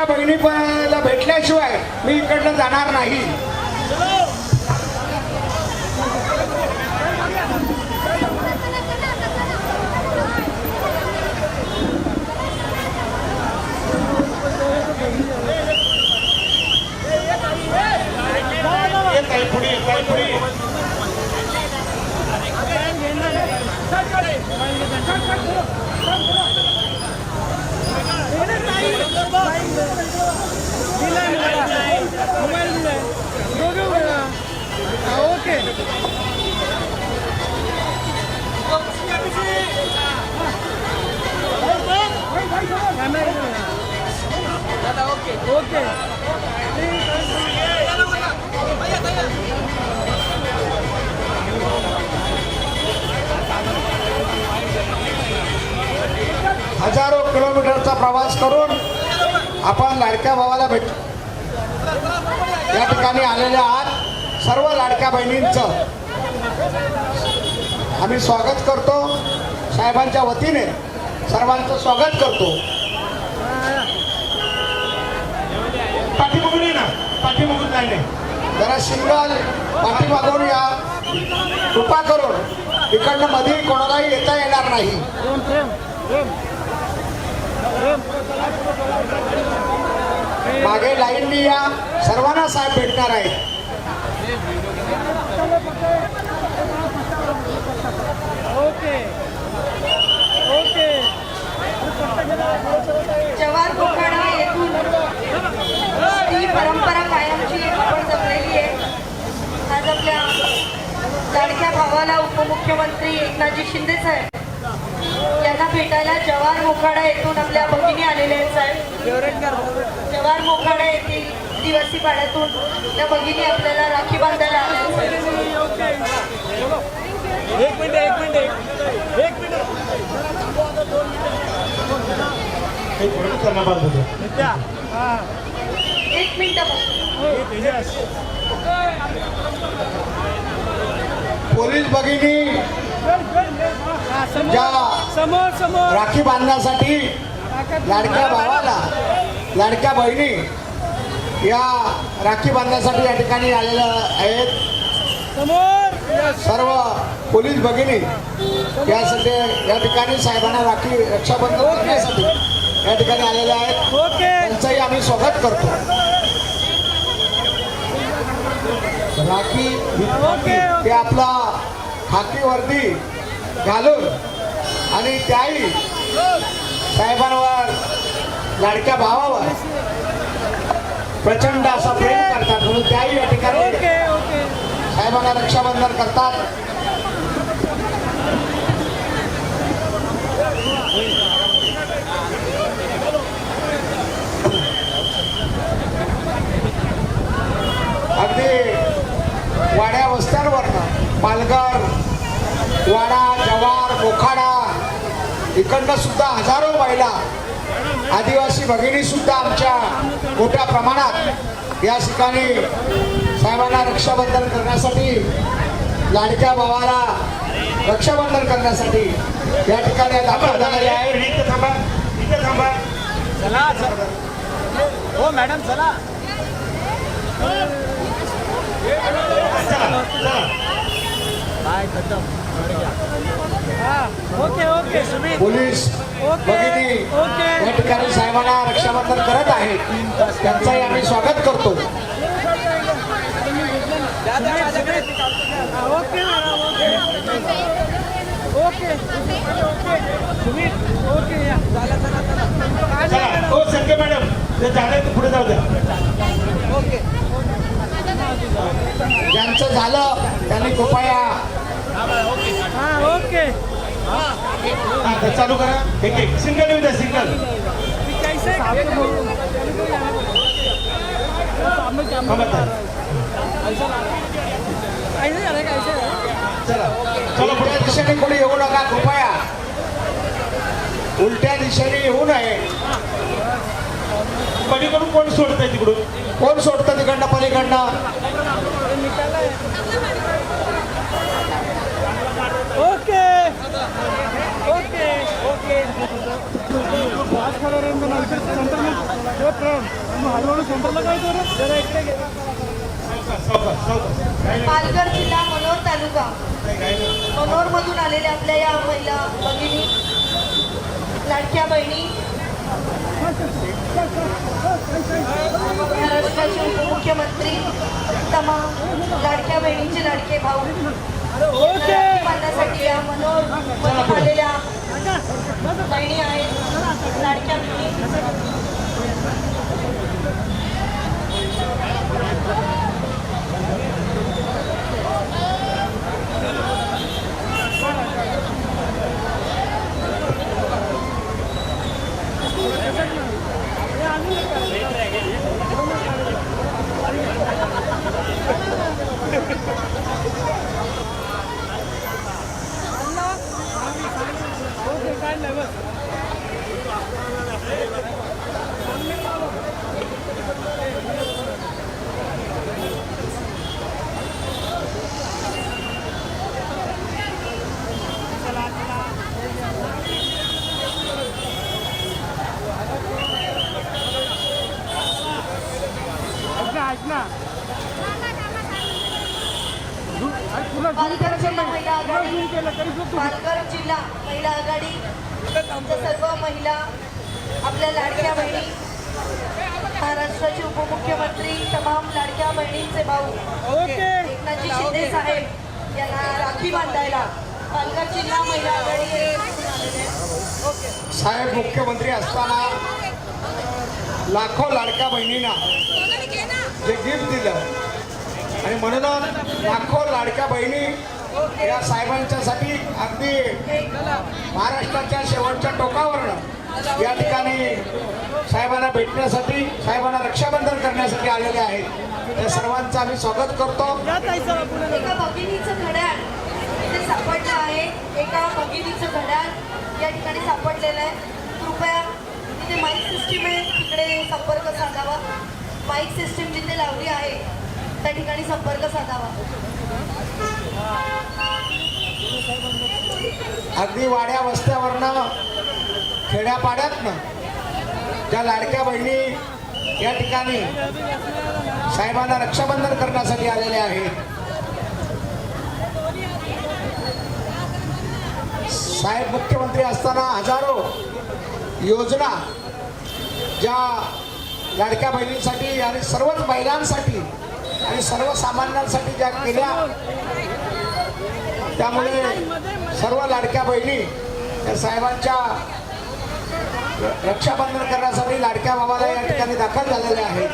बहिणीला भेटल्याशिवाय मी इकडनं जाणार नाही. हजारो किलोमीटरचा प्रवास करून आपण लाडक्या भावाला भेट या ठिकाणी आलेल्या आहात. सर्व लाडक्या बहिणींचं आम्ही स्वागत करतो. साहेबांच्या वतीने सर्वांचं स्वागत करतो. पाठीमागून ना, पाठीमागून नाही, जरा सिंगल पाठीमागून या. कृपा करून इकडनं मध्ये कोणालाही येता येणार नाही. मागे लाईननी या. सर्वांना साहेब भेटणार आहेत. जवार मोखाडा येथून ही परंपरा कायमची आपण जपलेली आहे. आज आपल्या लाडक्या भावाला उपमुख्यमंत्री एकनाथजी शिंदे साहेब यांना भेटायला जवार मोखाडा येथून आपल्या भगिनी आलेल्या आहेत. साहेब जवार मोखाडा येथील दिवसी पाड्यातून त्या भगिनी आपल्याला राखी बांधायला आल्या. एक मिनिट पोलीस भगिनी ज्या राखी बांधण्यासाठी लाडक्या भावाला, लाडक्या बहिणी या राखी बांधण्यासाठी या ठिकाणी आलेल्या आहेत. सर्व पोलीस भगिनी यासाठी या ठिकाणी साहेबांना राखी रक्षाबंधन करण्यासाठी या ठिकाणी आलेल्या आहेत. त्यांचंही आम्ही स्वागत करतो. राखी ते आपला खाकी वर्दी घालून आणि त्याही साहेबांवर, लाडक्या भावावर प्रचंड असा प्रेम करतात म्हणून त्याही या ठिकाणी साहेबांना रक्षाबंधन करतात. अगदी वाड्या वस्त्यांवरनं पालघर, वाडा, जवार, मोखाडा इकडनं सुद्धा हजारो महिला, आदिवासी भगिनी सुद्धा आमच्या मोठ्या प्रमाणात या ठिकाणी साहेबांना रक्षाबंधन करण्यासाठी, लाडक्या भावाला रक्षाबंधन करण्यासाठी या ठिकाणी दाखल झालेले आहे. इथे थांबा. चला हो मॅडम, चला. पोलीस भगिनी या ठिकाणी साहेबांना रक्षाबंधन करत आहेत. त्यांचंही आम्ही स्वागत करतो. संख्या मॅडम ते झालं पुढे जाऊ द्या. ज्यांचं झालं त्यांनी कृपया चालू करा. एक सिंगल येऊ द्या. सिंगल उलट्या दिशेने कोणी येऊ नका कृपया. उलट्या दिशेने येऊ नये. पलीकडून कोण सोडतंय तिकडून? कोण सोडतं तिकडनं पलीकडनं? ओके ओके ओके सावकाश सावकाश काही नाही. पालघर जिल्हा मनोर तालुका मनोर मधून आलेल्या आपल्या या महिला भगिनी लाडक्या बहिणी महाराष्ट्राचे उपमुख्यमंत्री तमाम लाडक्या बहिणीचे लाडके भाऊ राखी बांधण्यासाठी या मनोर मधून आलेल्या बहिणी आहेत लाडक्या बहिणी पालघर जिल्हा महिला आघाडी पालघर जिल्हा महिला आघाडी सर्व महिला आपल्या लाडक्या बहिणी महाराष्ट्राचे उपमुख्यमंत्री तमाम लाडक्या बहिणींचे भाऊ एकनाथजी शिंदे साहेब यांना राखी बांधायला पालघर जिल्हा महिला आघाडी साहेब मुख्यमंत्री असताना लाखो लाडक्या बहिणींना जे गिफ्ट दिलं आणि म्हणूनच लाखो लाडक्या बहिणी या साहेबांच्यासाठी अगदी महाराष्ट्राच्या शेवटच्या टोकावरनं या ठिकाणी साहेबांना भेटण्यासाठी साहेबांना रक्षाबंधन करण्यासाठी आलेले आहेत त्या सर्वांचं आम्ही स्वागत करतो. एका भगिनीचं घड्याळ इथे सापडलं आहे. एका भगिनीचं घड्याळ या ठिकाणी सापडलेलं आहे. कृपया तिथे माईक सिस्टीम आहे तिकडे संपर्क साधावा. माईक सिस्टीम जिथे लावली आहे त्या ठिकाणी संपर्क साधावा. अगदी वाड्या वस्त्यावरनं खेड्यापाड्यातनं ज्या लाडक्या बहिणी या ठिकाणी साहेबांना रक्षाबंधन करण्यासाठी आलेल्या आहेत. साहेब मुख्यमंत्री असताना हजारो योजना ज्या लाडक्या बहिणींसाठी आणि सर्वच महिलांसाठी आणि सर्वसामान्यांसाठी ज्या केल्या त्यामुळे सर्व लाडक्या बहिणी त्या साहेबांच्या रक्षाबंधन करण्यासाठी लाडक्या भावाला या ठिकाणी दाखल झालेल्या आहेत.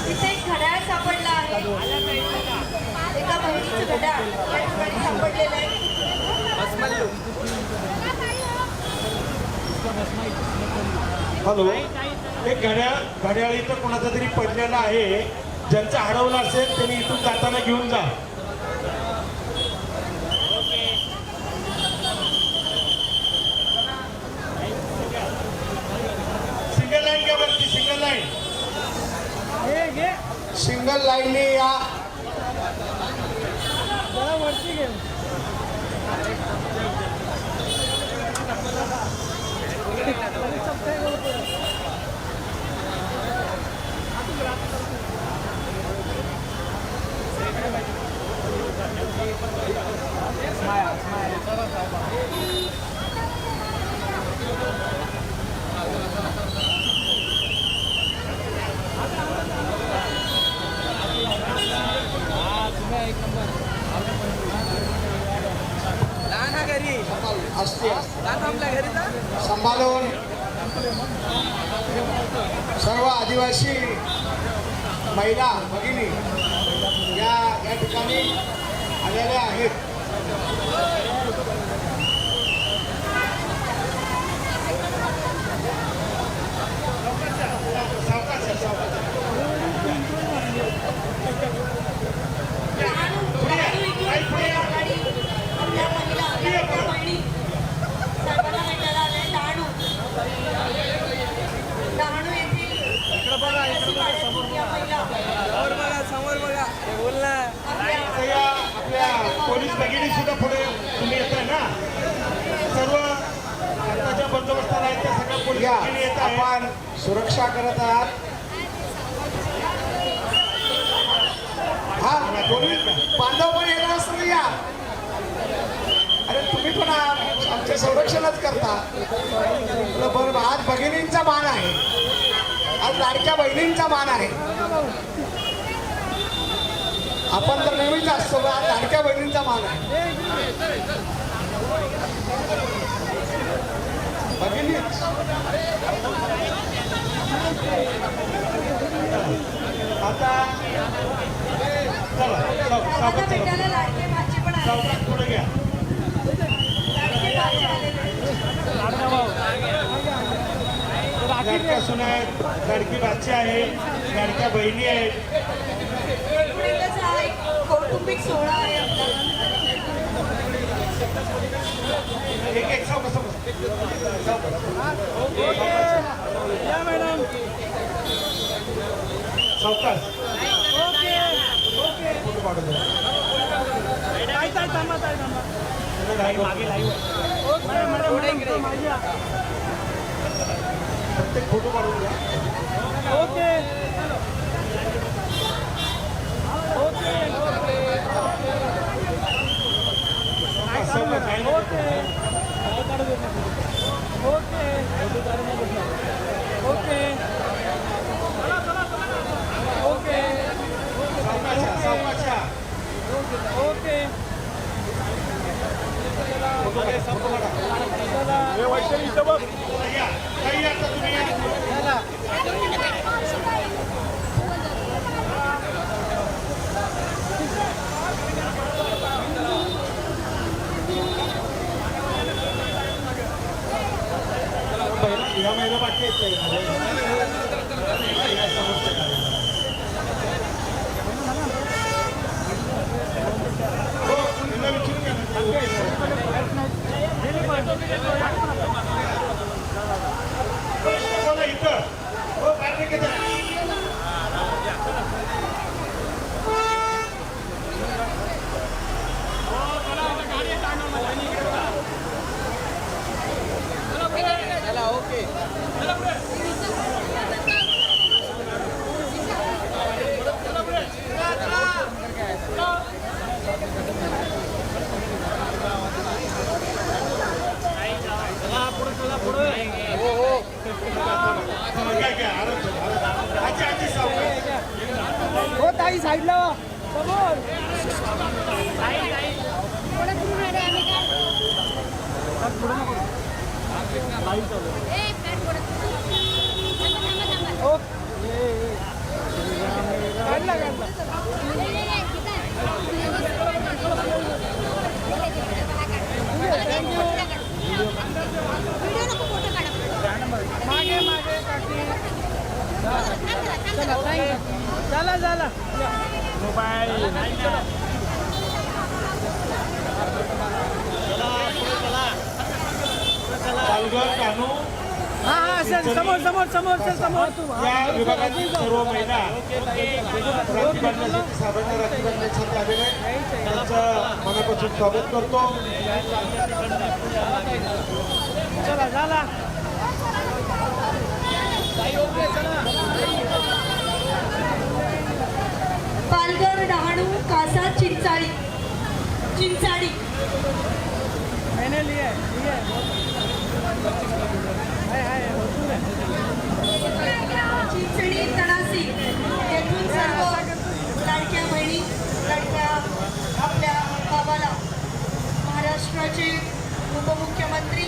तिथे एक घड्याळ सापडलं आहे. एका बहिणीचं घड्याळ या ठिकाणी सापडलेलं आहे. हॅलो एक घड्याळ इथं कोणाचं तरी पडलेलं आहे. ज्यांचं हरवलं असेल त्यांनी इथून जाताना घेऊन जा. सिंगल लाईन घ्या वरती. सिंगल लाईन सिंगल लाईनने या असते सांभाळून सर्व आदिवासी महिला भगिनी या ठिकाणी आलेल्या आहेत. आपल्या महिला आहे आपण सुरक्षा करत आहात. हा कोणी बांधव पण येणार असतं या. अरे तुम्ही पण आमचे संरक्षणच करता. बरं आज भगिनींचा मान आहे, आज लाडक्या बहिणींचा मान आहे. आपण तर नेहमीच असतो, आज लाडक्या बहिणींचा मान आहे. भगिनीच आता चला आता सावकाश भेटायला लाडके भाची पण आले. सावकाश पुढे घ्या. लाडके भाची आलेले. लाडक्या सुना आहेत, लाडकी भाची आहे, लाडक्या बहिणी आहेत. पुढे कसं हा एक कौटुंबिक सोहळा आहे आपला. एक एक सावकाश सावकाश प्रत्येक फोटो काढून घ्या. सावकाश सावकाश या महिला बाकी इथं हो कार्तिक हो ताई साईडला समोर हो काढला काढला मागे मागे काकी चला झाला मोबाईल पालघर कानू हा हा सर समोर समोर समोर सर समोर या विभागातील सर्व महिला राखी बांधण्यासाठी साहेबांना राखी बांधण्यासाठी आलेले त्यांचं मनापासून स्वागत करतो. चला झाला पालघर डहाणू कासा चिंचाळी चिंचाळी मैंने लिया है चिंचणी तणासी येथून सर्व लाडक्या बहिणी लाडक्या आपल्या गावाला महाराष्ट्राचे उपमुख्यमंत्री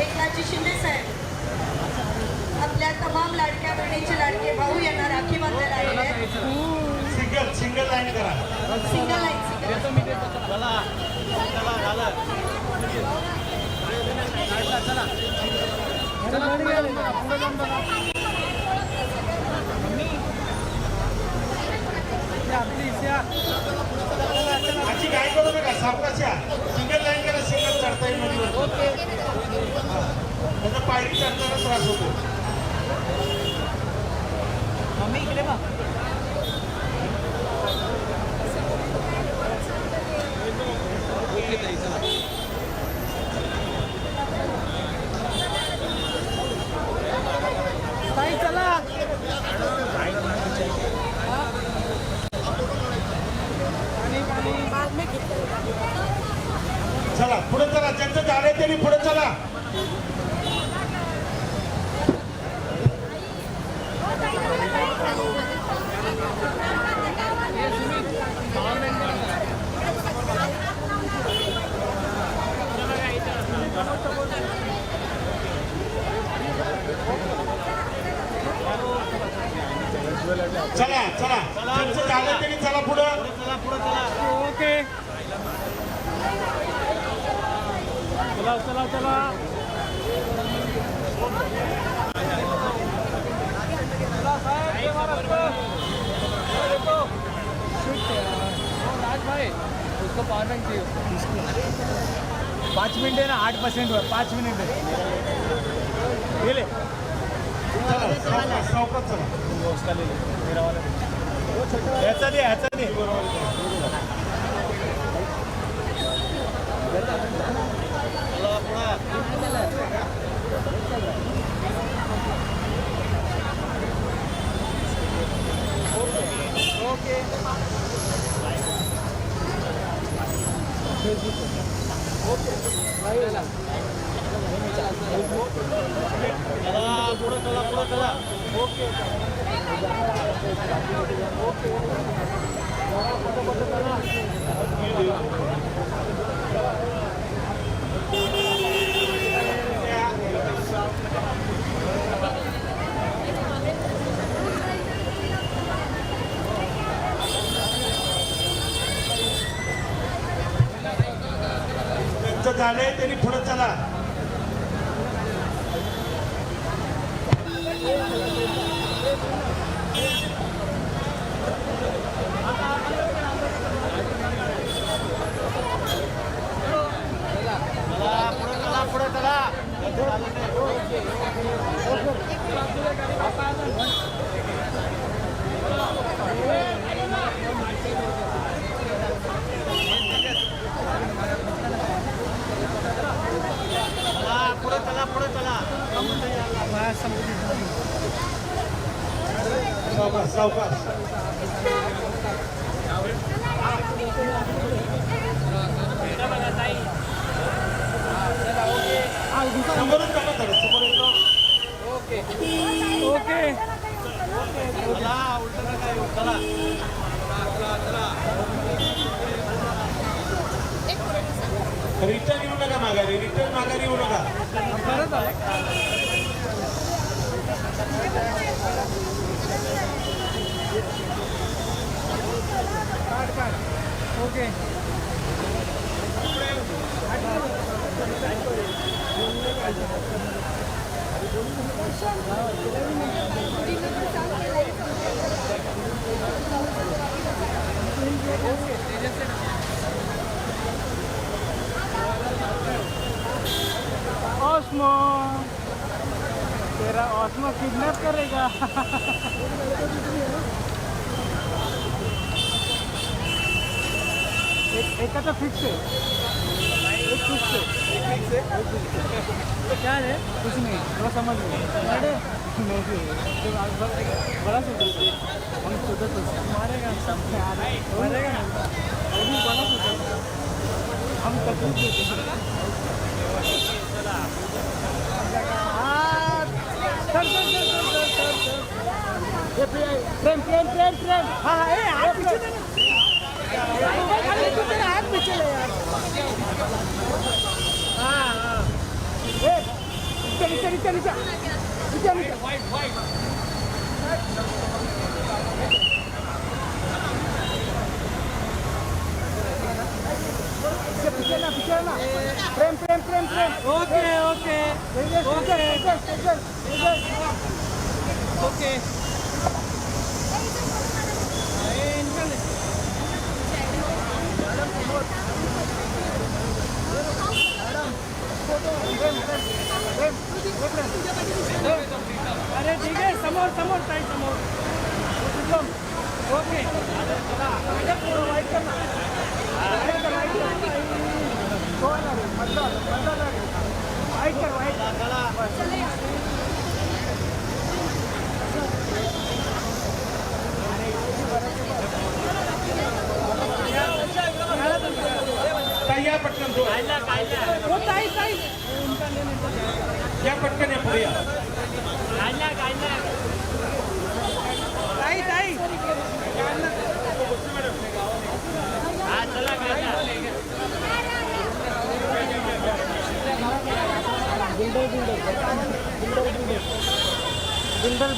एकनाथजी शिंदे साहेब आपल्या तमाम लाडक्या बहिणीचे लाडके भाऊ यांना राखी बांधायला आलेले आहेत. सिंगल लाईन करा. सिंगल लाईन आजी काय करू नका सावकाशा सिंगल लाईन करा. सिंगल चढता येईल नदीवर. त्याचा पायरी चढताना त्रास होतो. मम्मी इकडे बघ त्यांनी पुढे चला. चला चला त्यांचं झालं तरी चला पुढं. ओके चला चला चला राज भाई उसको पावर बैंक चाहिए 5 मिनट है ना 8% हुआ 5 मिनट है ये ले चला सावकाश सावकाश चला. उसका ले ले मेरा वाला ह्याचा दे ओके पुढं चला ओके त्यांचं झालंय त्यांनी पुढे चला. पुढे चला पुढे चला सावकाश सावकाश. समोरून चला जरा, समोर येतो. ओके ओके रिटर्न येऊ नका माघारी, रिटर्न माघारी येऊ नका. परत आला ओके ऑस्मो तेरा ऑस्मो किडनैप करेगा एक का तो फिक्स है एक फिक्स है क्या है कुछ नहीं वो समझ नहीं बड़ा सोच हम सोचा तो मारेगा मारेगा वो भी बड़ा सोचा हम तकलीफ देते प्रेम हाँ हाँ हाथ पीछे ले यार हाँ हाँ नीचे पीछे ना प्रेम ओके ओके ओके अरे ठीक है समोर ताई समोर ओके वाईट करना वाईट कर ताई या पटकन. ताई या पटकन या पुढे या ताई ताई हा चला बिल्डर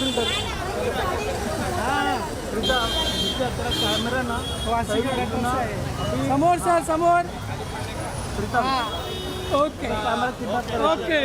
कॅमेरा ना समोर सर समोर ओके ओके